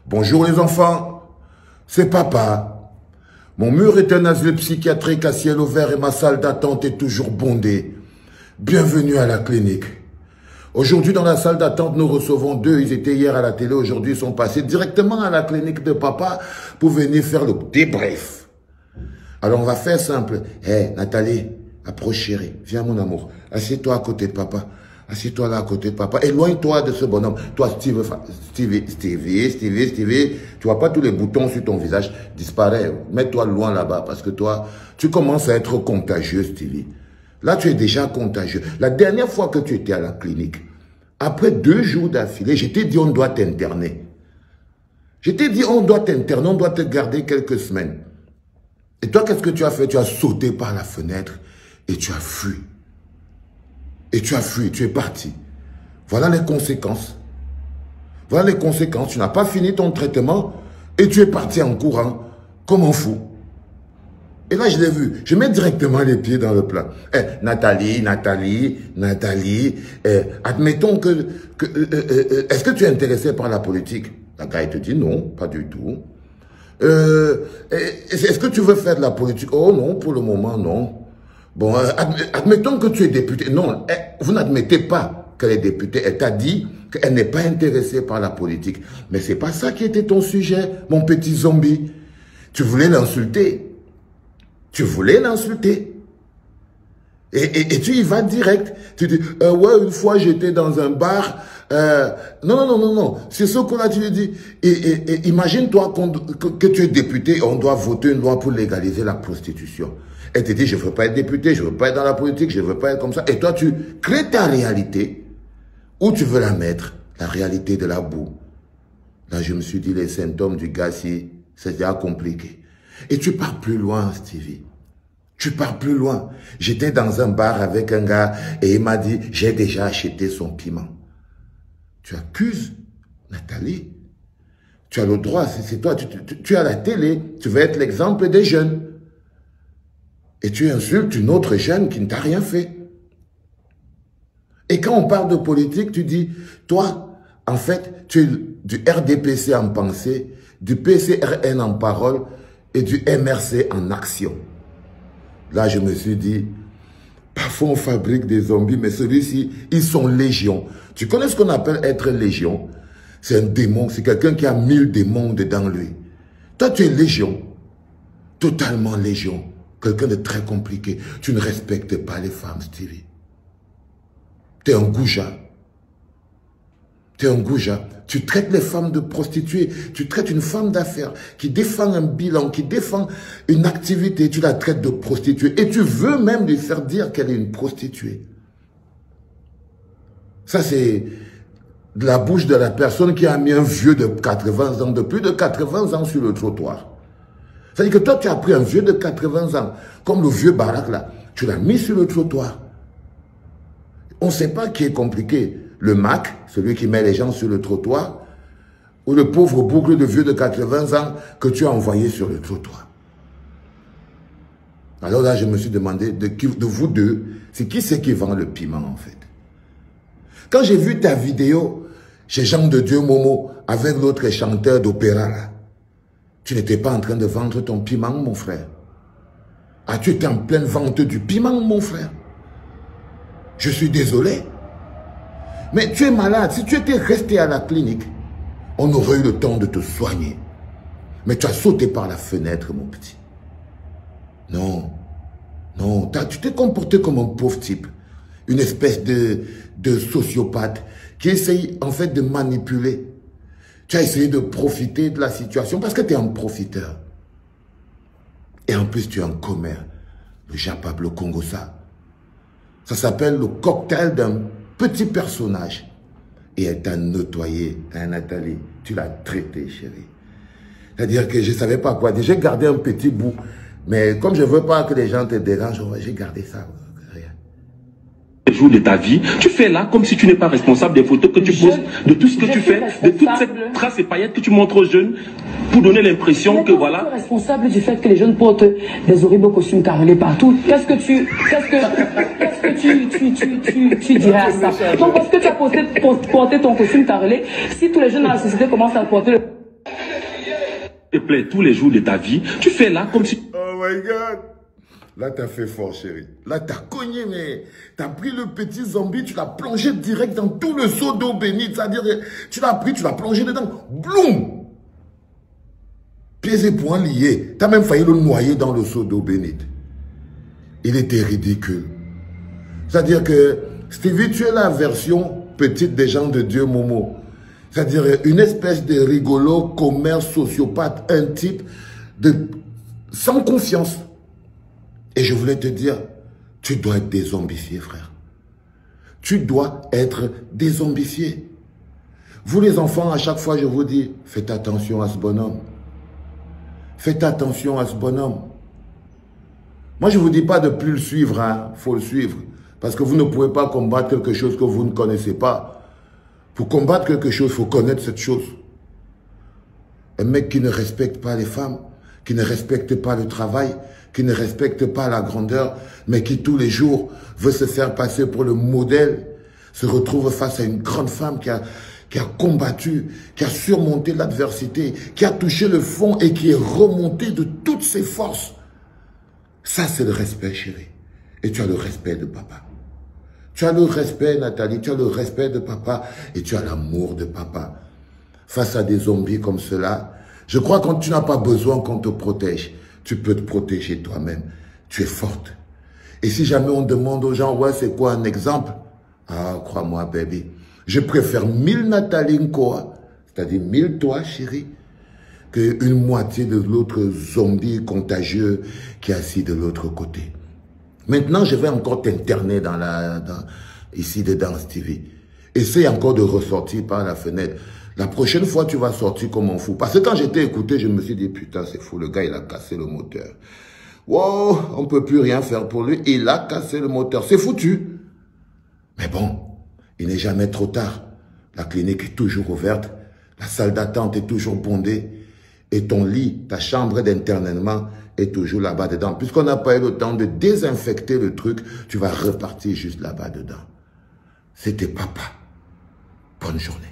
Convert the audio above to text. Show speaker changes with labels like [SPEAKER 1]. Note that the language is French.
[SPEAKER 1] Bonjour les enfants, c'est papa. Mon mur est un asile psychiatrique à ciel ouvert et ma salle d'attente est toujours bondée. Bienvenue à la clinique. Aujourd'hui dans la salle d'attente, nous recevons deux. Ils étaient hier à la télé, aujourd'hui ils sont passés directement à la clinique de papa pour venir faire le débrief. Alors on va faire simple. Hé Nathalie, approche chérie, viens mon amour, assieds-toi à côté de papa. Assieds-toi là à côté de papa. Éloigne-toi de ce bonhomme. Toi, Stevie, tu vois pas tous les boutons sur ton visage. Disparaît. Mets-toi loin là-bas parce que toi, tu commences à être contagieux, Stevie. Là, tu es déjà contagieux. La dernière fois que tu étais à la clinique, après 2 jours d'affilée, je t'ai dit on doit t'interner. Je t'ai dit on doit t'interner, on doit te garder quelques semaines. Et toi, qu'est-ce que tu as fait? Tu as sauté par la fenêtre et tu as fui. Et tu as fui, tu es parti. Voilà les conséquences. Voilà les conséquences. Tu n'as pas fini ton traitement et tu es parti en courant comme un fou. Et là, je l'ai vu. Je mets directement les pieds dans le plat. Nathalie, admettons que est-ce que tu es intéressé par la politique? La gars, il te dit non, pas du tout. Est-ce que tu veux faire de la politique? Oh non, pour le moment, non. Bon, admettons que tu es député. Non, vous n'admettez pas qu'elle est députée. Elle t'a dit qu'elle n'est pas intéressée par la politique. Mais c'est pas ça qui était ton sujet, mon petit zombie. Tu voulais l'insulter. Tu voulais l'insulter. Et tu y vas direct. Tu dis, ouais, une fois j'étais dans un bar. Non. C'est ce qu'on a dit. Et imagine-toi que tu es député, on doit voter une loi pour légaliser la prostitution. Elle te dit, je ne veux pas être député, je ne veux pas être dans la politique, je ne veux pas être comme ça. Et toi, tu crées ta réalité. Où tu veux la mettre? La réalité de la boue. Là, je me suis dit, les symptômes du gars, c'est déjà compliqué. Et tu pars plus loin, Stevie. Tu pars plus loin. J'étais dans un bar avec un gars et il m'a dit, j'ai déjà acheté son piment. Tu accuses Nathalie. Tu as le droit, c'est toi, tu es à la télé, tu veux être l'exemple des jeunes. Et tu insultes une autre jeune qui ne t'a rien fait. Et quand on parle de politique, tu dis, toi, en fait, tu es du RDPC en pensée, du PCRN en parole et du MRC en action. Là, je me suis dit, parfois on fabrique des zombies, mais celui-ci, ils sont légion. Tu connais ce qu'on appelle être légion? C'est un démon, c'est quelqu'un qui a 1000 démons dedans lui. Toi, tu es légion, totalement légion. Quelqu'un de très compliqué. Tu ne respectes pas les femmes, Stevie. Tu es un goujat. Tu es un goujat. Tu traites les femmes de prostituées. Tu traites une femme d'affaires qui défend un bilan, qui défend une activité. Tu la traites de prostituée. Et tu veux même lui faire dire qu'elle est une prostituée. Ça, c'est de la bouche de la personne qui a mis un vieux de 80 ans, de plus de 80 ans sur le trottoir. C'est-à-dire que toi, tu as pris un vieux de 80 ans, comme le vieux Barack là, tu l'as mis sur le trottoir. On ne sait pas qui est compliqué. Le Mac, celui qui met les gens sur le trottoir, ou le pauvre boucle de vieux de 80 ans que tu as envoyé sur le trottoir. Alors là, je me suis demandé, de vous deux, c'est qui c'est qui vend le piment en fait? Quand j'ai vu ta vidéo chez Jean de Dieu Momo, avec l'autre chanteur d'opéra là, tu n'étais pas en train de vendre ton piment, mon frère. Ah, tu étais en pleine vente du piment, mon frère. Je suis désolé. Mais tu es malade. Si tu étais resté à la clinique, on aurait eu le temps de te soigner. Mais tu as sauté par la fenêtre, mon petit. Non. Non, tu t'es comporté comme un pauvre type. Une espèce de sociopathe qui essaye en fait de manipuler. Tu as essayé de profiter de la situation parce que tu es un profiteur. Et en plus, tu es un commère. Le Japab, le Congossa. Ça s'appelle le cocktail d'un petit personnage. Et elle t'a nettoyé, hein, Nathalie. Tu l'as traité, chérie. C'est-à-dire que je ne savais pas quoi dire. J'ai gardé un petit bout. Mais comme je ne veux pas que les gens te dérangent, j'ai gardé ça.
[SPEAKER 2] Jour de ta vie, tu fais là comme si tu n'es pas responsable des photos que tu poses, de tout ce que tu fais, de toute cette trace et paillettes que tu montres aux jeunes pour donner l'impression que voilà.
[SPEAKER 3] Tu es responsable du fait que les jeunes portent des horribles costumes carrelés partout. Qu'est-ce que tu dirais à ça? Donc parce que tu as porté ton costume carrelé, si tous les jeunes dans la société commencent à porter le...
[SPEAKER 2] te plaît tous les jours de ta vie, tu fais là comme si...
[SPEAKER 1] Oh my God. Là, t'as fait fort, chérie. Là, t'as cogné, mais t'as pris le petit zombie, tu l'as plongé direct dans tout le seau d'eau bénite. C'est-à-dire, tu l'as pris, tu l'as plongé dedans. Bloum! Pieds et poings liés. T'as même failli le noyer dans le seau d'eau bénite. Il était ridicule. C'est-à-dire que, Stevie, tu es la version petite des gens de Dieu Momo. C'est-à-dire une espèce de rigolo, commerce, sociopathe, un type sans confiance. Et je voulais te dire, tu dois être dézombifié, frère. Tu dois être dézombifié. Vous les enfants, à chaque fois, je vous dis, faites attention à ce bonhomme. Faites attention à ce bonhomme. Moi, je ne vous dis pas de plus le suivre, hein. Faut le suivre. Parce que vous ne pouvez pas combattre quelque chose que vous ne connaissez pas. Pour combattre quelque chose, il faut connaître cette chose. Un mec qui ne respecte pas les femmes, qui ne respecte pas le travail, qui ne respecte pas la grandeur, mais qui tous les jours veut se faire passer pour le modèle, se retrouve face à une grande femme qui a combattu, qui a surmonté l'adversité, qui a touché le fond et qui est remonté de toutes ses forces. Ça, c'est le respect, chérie. Et tu as le respect de papa. Tu as le respect, Nathalie, tu as le respect de papa et tu as l'amour de papa. Face à des zombies comme cela, je crois que tu n'as pas besoin qu'on te protège. Tu peux te protéger toi-même. Tu es forte. Et si jamais on demande aux gens, ouais, c'est quoi un exemple? Ah, crois-moi, baby. Je préfère 1000 Nathalie Nkoa, c'est-à-dire 1000 toi, chérie, qu'une moitié de l'autre zombie contagieux qui est assis de l'autre côté. Maintenant, je vais encore t'interner ici dedans, Stevie. Essaye encore de ressortir par la fenêtre. La prochaine fois, tu vas sortir comme un fou. Parce que quand j'étais écouté, je me suis dit, putain, c'est fou, le gars, il a cassé le moteur. Wow, on ne peut plus rien faire pour lui. Il a cassé le moteur. C'est foutu. Mais bon, il n'est jamais trop tard. La clinique est toujours ouverte. La salle d'attente est toujours bondée. Et ton lit, ta chambre d'internement est toujours là-bas dedans. Puisqu'on n'a pas eu le temps de désinfecter le truc, tu vas repartir juste là-bas dedans. C'était papa. Bonne journée.